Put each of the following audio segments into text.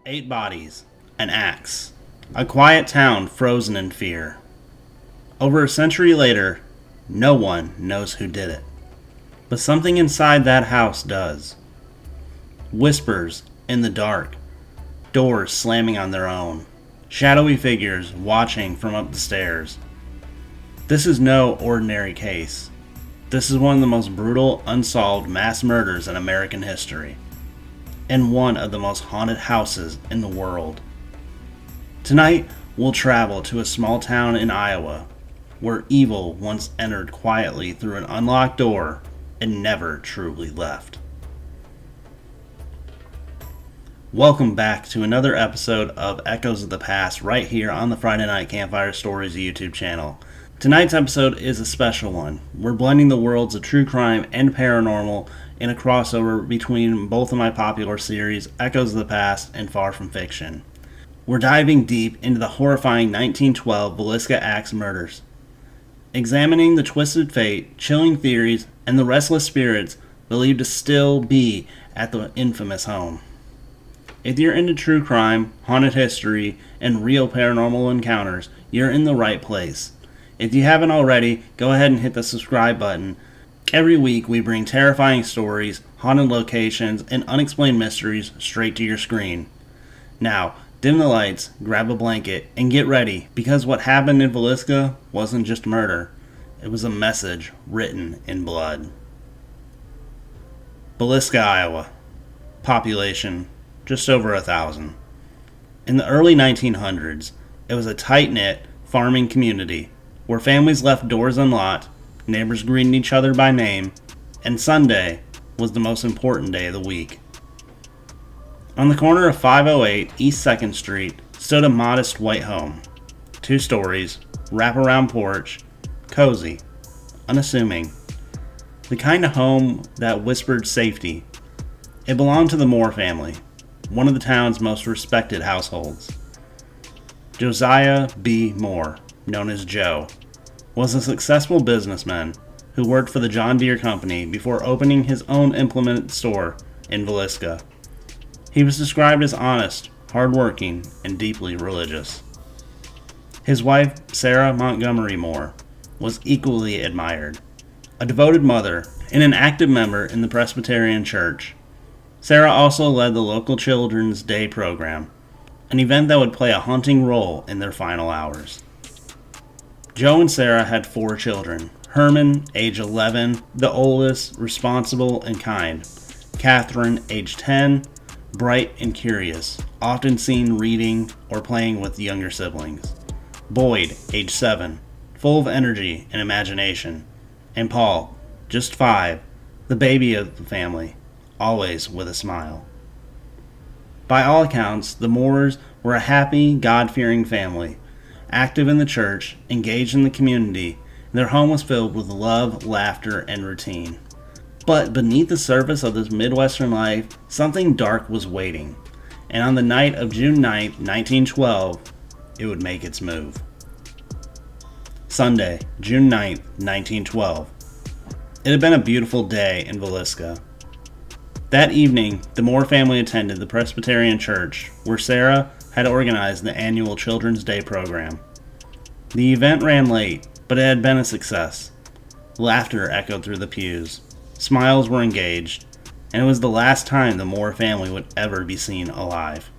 8 bodies, an axe, a quiet town frozen in fear. Over a century later, no one knows who did it. But something inside that house does. Whispers in the dark, doors slamming on their own, shadowy figures watching from up the stairs. This is no ordinary case. This is one of the most brutal, unsolved mass murders in American history, and one of the most haunted houses in the world. Tonight, we'll travel to a small town in Iowa, where evil once entered quietly through an unlocked door and never truly left. Welcome back to another episode of Echoes of the Past right here on the Friday Night Campfire Stories YouTube channel. Tonight's episode is a special one. We're blending the worlds of true crime and paranormal in a crossover between both of my popular series, Echoes of the Past and Far From Fiction. We're diving deep into the horrifying 1912 Villisca Axe Murders, examining the twisted fate, chilling theories, and the restless spirits believed to still be at the infamous home. If you're into true crime, haunted history, and real paranormal encounters, you're in the right place. If you haven't already, go ahead and hit the subscribe button. Every week we bring terrifying stories, haunted locations, and unexplained mysteries straight to your screen. Now, dim the lights, grab a blanket, and get ready, because what happened in Villisca wasn't just murder. It was a message written in blood. Villisca, Iowa. Population just over 1,000. In the early 1900s, it was a tight-knit farming community where families left doors unlocked, neighbors greeted each other by name, and Sunday was the most important day of the week. On the corner of 508 East 2nd Street stood a modest white home. 2 stories, wraparound porch, cozy, unassuming. The kind of home that whispered safety. It belonged to the Moore family, one of the town's most respected households. Josiah B. Moore, known as Joe, was a successful businessman who worked for the John Deere Company before opening his own implement store in Villisca. He was described as honest, hardworking, and deeply religious. His wife, Sarah Montgomery Moore, was equally admired. A devoted mother and an active member in the Presbyterian Church, Sarah also led the local Children's Day program, an event that would play a haunting role in their final hours. Joe and Sarah had 4 children. Herman, age 11, the oldest, responsible and kind. Catherine, age 10, bright and curious, often seen reading or playing with younger siblings. Boyd, age 7, full of energy and imagination. And Paul, just 5, the baby of the family, always with a smile. By all accounts, the Moores were a happy, God-fearing family, active in the church, engaged in the community, and their home was filled with love, laughter, and routine. But beneath the surface of this Midwestern life, something dark was waiting, and on the night of June 9, 1912, it would make its move. Sunday, June 9, 1912. It had been a beautiful day in Villisca. That evening, the Moore family attended the Presbyterian Church, where Sarah had organized the annual Children's Day program. The event ran late, but it had been a success. Laughter echoed through the pews. Smiles were engaged, and it was the last time the Moore family would ever be seen alive.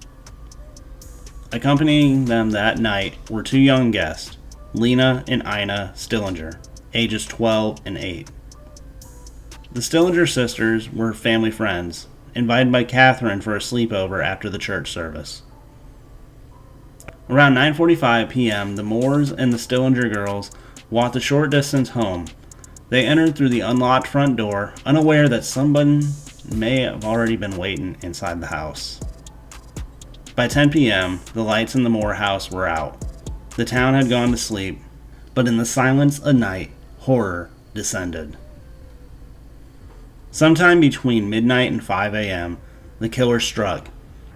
Accompanying them that night were 2 young guests, Lena and Ina Stillinger, ages 12 and 8. The Stillinger sisters were family friends, invited by Catherine for a sleepover after the church service. Around 9:45 p.m., the Moores and the Stillinger girls walked a short distance home. They entered through the unlocked front door, unaware that someone may have already been waiting inside the house. By 10 p.m., the lights in the Moore house were out. The town had gone to sleep, but in the silence of night, horror descended. Sometime between midnight and 5 a.m., the killer struck,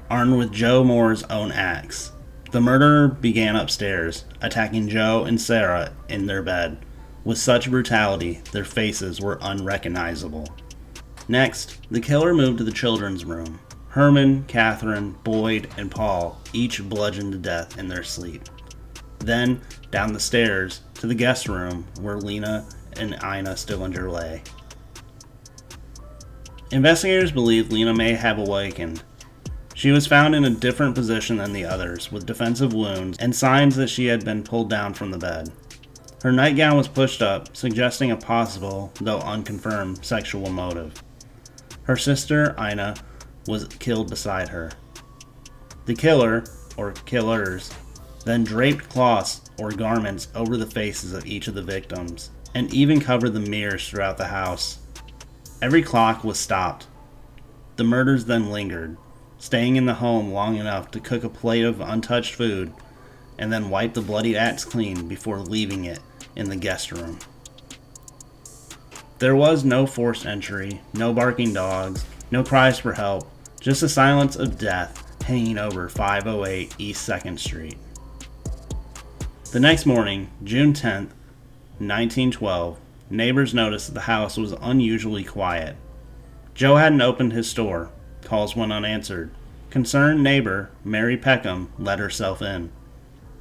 armed with Joe Moore's own axe. The murderer began upstairs, attacking Joe and Sarah in their bed. With such brutality, their faces were unrecognizable. Next, the killer moved to the children's room. Herman, Catherine, Boyd, and Paul each bludgeoned to death in their sleep. Then, down the stairs to the guest room where Lena and Ina Stillinger lay. Investigators believe Lena may have awakened. She was found in a different position than the others, with defensive wounds and signs that she had been pulled down from the bed. Her nightgown was pushed up, suggesting a possible, though unconfirmed, sexual motive. Her sister, Ina, was killed beside her. The killer, or killers, then draped cloths or garments over the faces of each of the victims, and even covered the mirrors throughout the house. Every clock was stopped. The murders then lingered, staying in the home long enough to cook a plate of untouched food, and then wipe the bloodied axe clean before leaving it in the guest room. There was no forced entry, no barking dogs, no cries for help, just the silence of death hanging over 508 East 2nd Street. The next morning, June 10th, 1912, neighbors noticed that the house was unusually quiet. Joe hadn't opened his store. Calls went unanswered. Concerned neighbor, Mary Peckham, let herself in,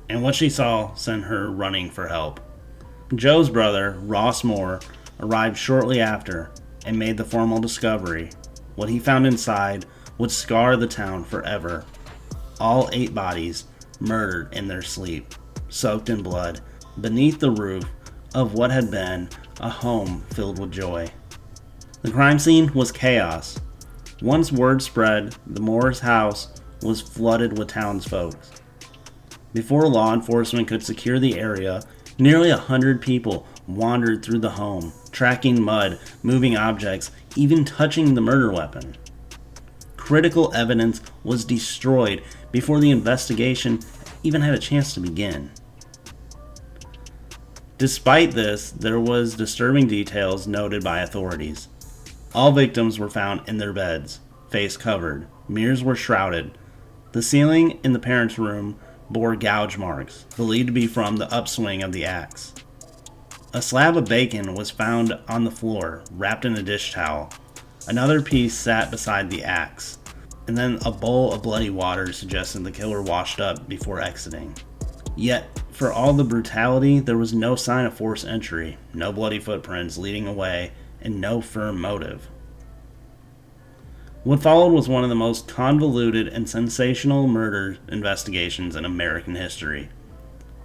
and what she saw sent her running for help. Joe's brother, Ross Moore, arrived shortly after and made the formal discovery. What he found inside would scar the town forever. All 8 bodies murdered in their sleep, soaked in blood, beneath the roof of what had been a home filled with joy. The crime scene was chaos. Once word spread, the Moores' house was flooded with townsfolk. Before law enforcement could secure the area, nearly 100 people wandered through the home, tracking mud, moving objects, even touching the murder weapon. Critical evidence was destroyed before the investigation even had a chance to begin. Despite this, there was disturbing details noted by authorities. All victims were found in their beds, face covered. Mirrors were shrouded. The ceiling in the parents' room bore gouge marks, believed to be from the upswing of the axe. A slab of bacon was found on the floor, wrapped in a dish towel. Another piece sat beside the axe, and then a bowl of bloody water suggested the killer washed up before exiting. Yet, for all the brutality, there was no sign of forced entry, no bloody footprints leading away, and no firm motive. What followed was one of the most convoluted and sensational murder investigations in American history.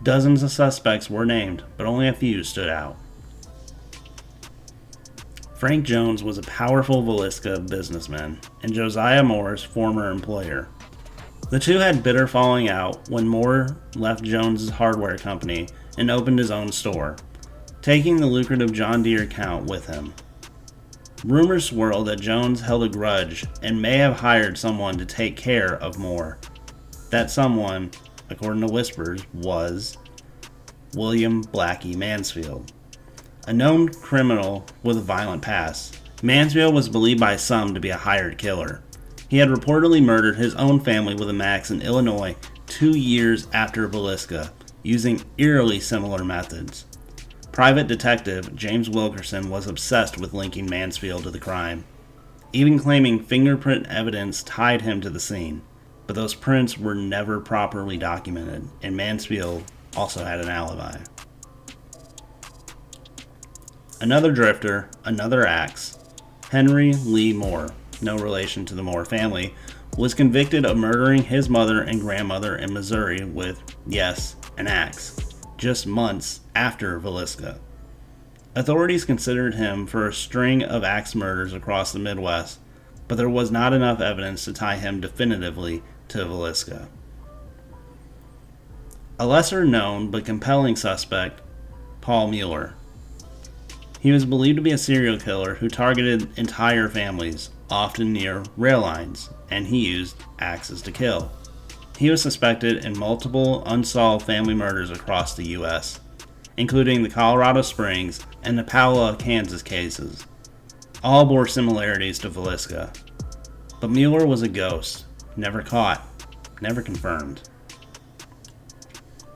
Dozens of suspects were named, but only a few stood out. Frank Jones was a powerful Villisca businessman and Josiah Moore's former employer. The two had bitter falling out when Moore left Jones's hardware company and opened his own store, taking the lucrative John Deere account with him. Rumors swirled that Jones held a grudge and may have hired someone to take care of Moore. That someone, according to whispers, was William Blackie Mansfield, a known criminal with a violent past. Mansfield was believed by some to be a hired killer. He had reportedly murdered his own family with an axe in Illinois 2 years after Villisca, using eerily similar methods. Private Detective James Wilkerson was obsessed with linking Mansfield to the crime, even claiming fingerprint evidence tied him to the scene. But those prints were never properly documented, and Mansfield also had an alibi. Another drifter, another axe, Henry Lee Moore, no relation to the Moore family, was convicted of murdering his mother and grandmother in Missouri with, yes, an axe, just months after Villisca. Authorities considered him for a string of axe murders across the Midwest, but there was not enough evidence to tie him definitively to Villisca. A lesser known but compelling suspect, Paul Mueller. He was believed to be a serial killer who targeted entire families, often near rail lines, and he used axes to kill. He was suspected in multiple unsolved family murders across the U.S., including the Colorado Springs and the Paola, Kansas cases. All bore similarities to Villisca. But Mueller was a ghost, never caught, never confirmed.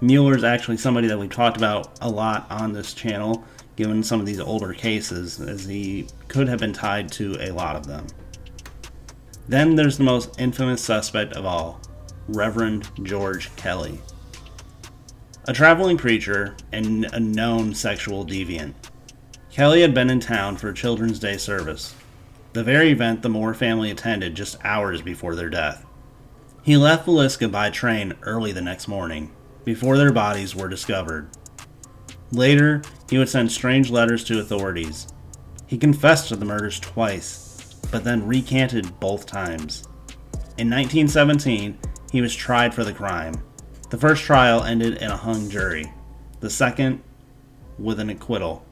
Mueller is actually somebody that we've talked about a lot on this channel, given some of these older cases, as he could have been tied to a lot of them. Then there's the most infamous suspect of all, Reverend George Kelly. A traveling preacher and a known sexual deviant, Kelly had been in town for a Children's Day service, the very event the Moore family attended just hours before their death. He left Villisca by train early the next morning, before their bodies were discovered. Later, he would send strange letters to authorities. He confessed to the murders twice, but then recanted both times. In 1917, he was tried for the crime. The first trial ended in a hung jury. The second, with an acquittal.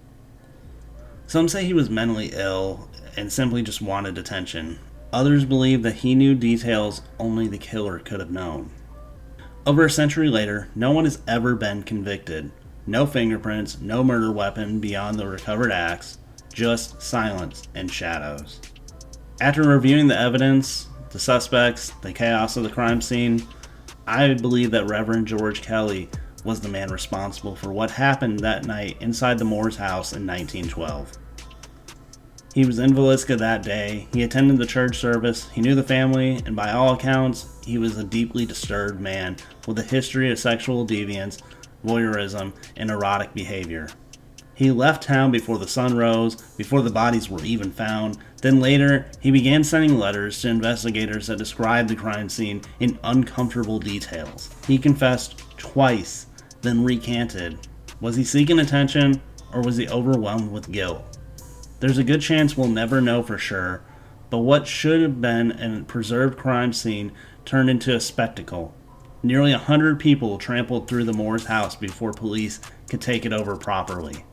Some say he was mentally ill and simply just wanted attention. Others believe that he knew details only the killer could have known. Over a century later, no one has ever been convicted. No fingerprints, no murder weapon beyond the recovered axe, just silence and shadows. After reviewing the evidence, the suspects, the chaos of the crime scene, I believe that Reverend George Kelly was the man responsible for what happened that night inside the Moore's house in 1912. He was in Villisca that day, he attended the church service, he knew the family, and by all accounts, he was a deeply disturbed man with a history of sexual deviance, voyeurism, and erotic behavior. He left town before the sun rose, before the bodies were even found. Then later, he began sending letters to investigators that described the crime scene in uncomfortable details. He confessed twice, then recanted. Was he seeking attention, or was he overwhelmed with guilt? There's a good chance we'll never know for sure, but what should have been a preserved crime scene turned into a spectacle. Nearly 100 people trampled through the Moore's house before police could take it over properly.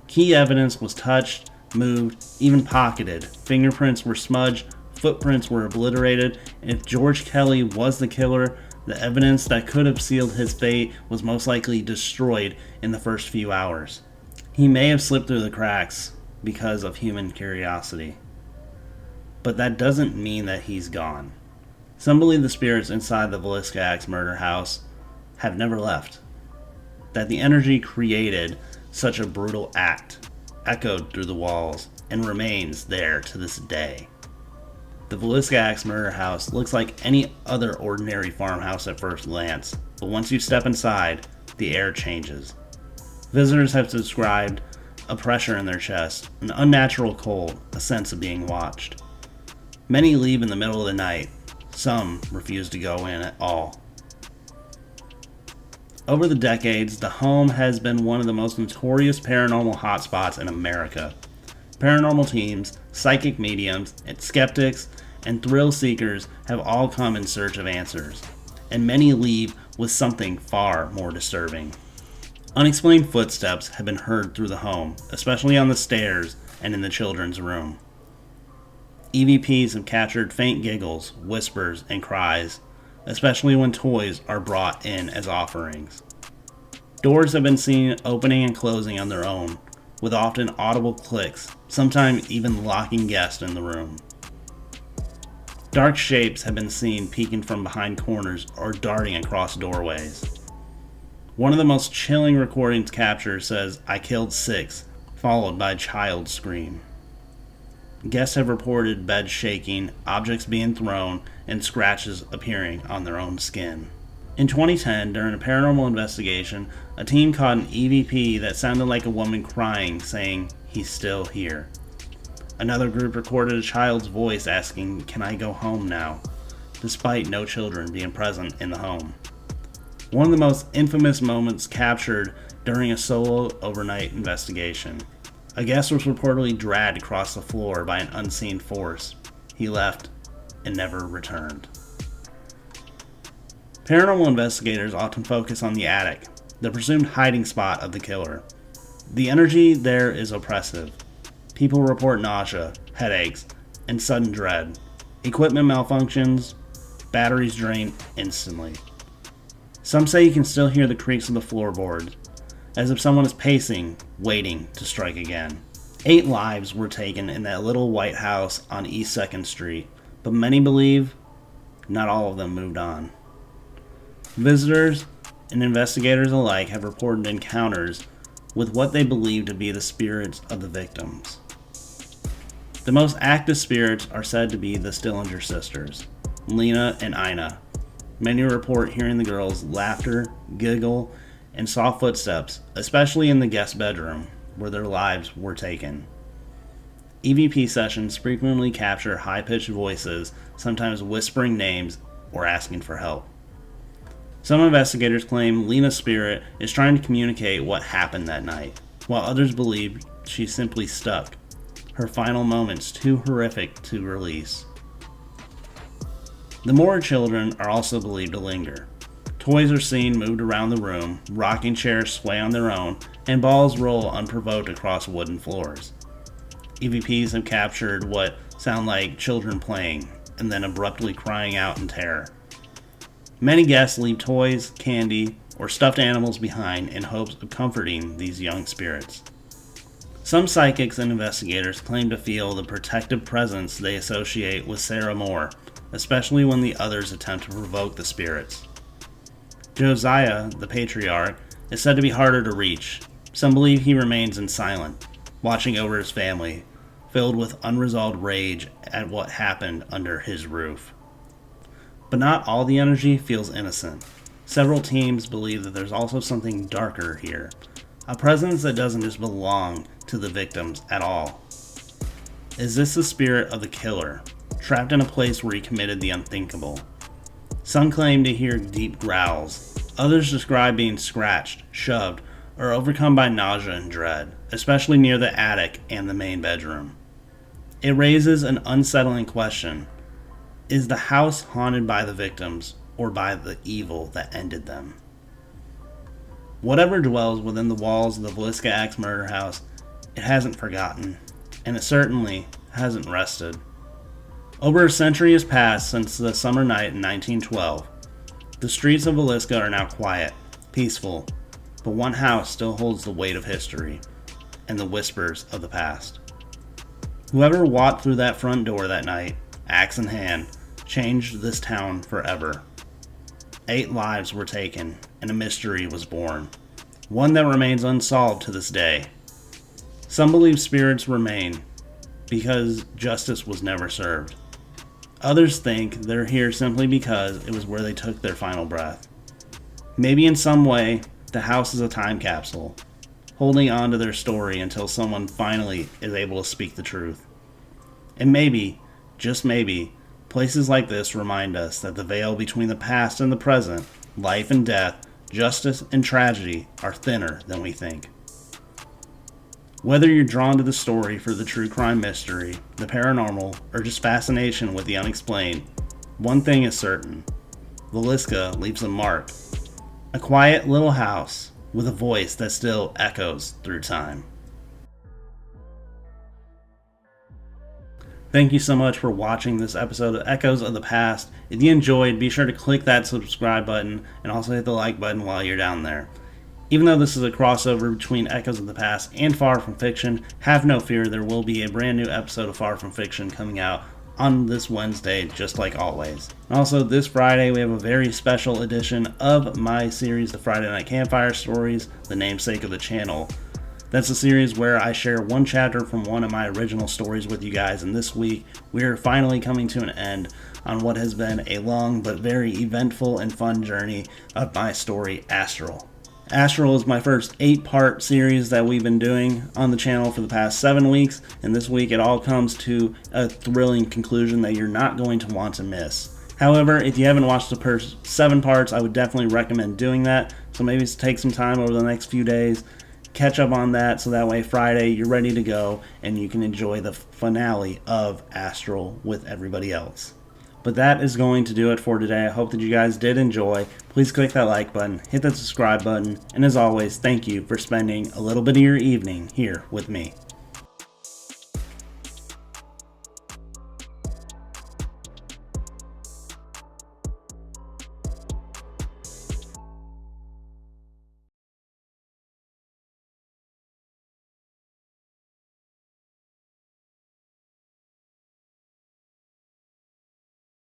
Key evidence was touched, moved, even pocketed. Fingerprints were smudged, footprints were obliterated, and if George Kelly was the killer, the evidence that could have sealed his fate was most likely destroyed in the first few hours. He may have slipped through the cracks because of human curiosity, but that doesn't mean that he's gone. Some believe the spirits inside the Villisca Axe murder house have never left, that the energy created such a brutal act echoed through the walls and remains there to this day. The Villisca Axe murder house looks like any other ordinary farmhouse at first glance, but once you step inside, the air changes. Visitors have described a pressure in their chest, an unnatural cold, a sense of being watched. Many leave in the middle of the night. Some refuse to go in at all. Over the decades, the home has been one of the most notorious paranormal hotspots in America. Paranormal teams, psychic mediums, and skeptics, and thrill seekers have all come in search of answers, and many leave with something far more disturbing. Unexplained footsteps have been heard through the home, especially on the stairs and in the children's room. EVPs have captured faint giggles, whispers, and cries, especially when toys are brought in as offerings. Doors have been seen opening and closing on their own, with often audible clicks, sometimes even locking guests in the room. Dark shapes have been seen peeking from behind corners or darting across doorways. One of the most chilling recordings captured says, "I killed 6, followed by a child's scream." Guests have reported beds shaking, objects being thrown, and scratches appearing on their own skin. In 2010, during a paranormal investigation, a team caught an EVP that sounded like a woman crying, saying, "He's still here." Another group recorded a child's voice asking, "Can I go home now?" despite no children being present in the home. One of the most infamous moments captured during a solo overnight investigation. A guest was reportedly dragged across the floor by an unseen force. He left and never returned. Paranormal investigators often focus on the attic, the presumed hiding spot of the killer. The energy there is oppressive. People report nausea, headaches, and sudden dread. Equipment malfunctions, batteries drain instantly. Some say you can still hear the creaks of the floorboards, as if someone is pacing, waiting to strike again. 8 lives were taken in that little white house on East 2nd Street, but many believe not all of them moved on. Visitors and investigators alike have reported encounters with what they believe to be the spirits of the victims. The most active spirits are said to be the Stillinger sisters, Lena and Ina. Many report hearing the girls' laughter, giggle, and soft footsteps, especially in the guest bedroom, where their lives were taken. EVP sessions frequently capture high-pitched voices, sometimes whispering names or asking for help. Some investigators claim Lena's spirit is trying to communicate what happened that night, while others believe she's simply stuck. Her final moments too horrific to release. The Moore children are also believed to linger. Toys are seen moved around the room, rocking chairs sway on their own, and balls roll unprovoked across wooden floors. EVPs have captured what sound like children playing, and then abruptly crying out in terror. Many guests leave toys, candy, or stuffed animals behind in hopes of comforting these young spirits. Some psychics and investigators claim to feel the protective presence they associate with Sarah Moore, especially when the others attempt to provoke the spirits. Josiah, the patriarch, is said to be harder to reach. Some believe he remains in silence, watching over his family, filled with unresolved rage at what happened under his roof. But not all the energy feels innocent. Several teams believe that there's also something darker here, a presence that doesn't just belong to the victims at all. Is this the spirit of the killer, trapped in a place where he committed the unthinkable? Some claim to hear deep growls. Others describe being scratched, shoved, or overcome by nausea and dread, especially near the attic and the main bedroom. It raises an unsettling question. Is the house haunted by the victims, or by the evil that ended them? Whatever dwells within the walls of the Villisca Axe Murder House, it hasn't forgotten, and it certainly hasn't rested. Over a century has passed since the summer night in 1912. The streets of Villisca are now quiet, peaceful, but one house still holds the weight of history and the whispers of the past. Whoever walked through that front door that night, axe in hand, changed this town forever. 8 lives were taken, and a mystery was born, one that remains unsolved to this day. Some believe spirits remain because justice was never served. Others think they're here simply because it was where they took their final breath. Maybe in some way, the house is a time capsule, holding on to their story until someone finally is able to speak the truth. And maybe, just maybe, places like this remind us that the veil between the past and the present, life and death, justice and tragedy are thinner than we think. Whether you're drawn to the story for the true crime mystery, the paranormal, or just fascination with the unexplained, one thing is certain. Villisca leaves a mark. A quiet little house with a voice that still echoes through time. Thank you so much for watching this episode of Echoes of the Past. If you enjoyed, be sure to click that subscribe button and also hit the like button while you're down there. Even though this is a crossover between Echoes of the Past and Far From Fiction, have no fear, there will be a brand new episode of Far From Fiction coming out on this Wednesday, just like always. Also, this Friday, we have a very special edition of my series, The Friday Night Campfire Stories, the namesake of the channel. That's a series where I share one chapter from one of my original stories with you guys, and this week, we are finally coming to an end on what has been a long but very eventful and fun journey of my story, Astral. Astral is my first 8-part series that we've been doing on the channel for the past 7 weeks, and this week it all comes to a thrilling conclusion that you're not going to want to miss. However, if you haven't watched the first 7 parts, I would definitely recommend doing that, so maybe take some time over the next few days, catch up on that, so that way Friday you're ready to go, and you can enjoy the finale of Astral with everybody else. But that is going to do it for today. I hope that you guys did enjoy. Please click that like button, hit that subscribe button, and as always, thank you for spending a little bit of your evening here with me.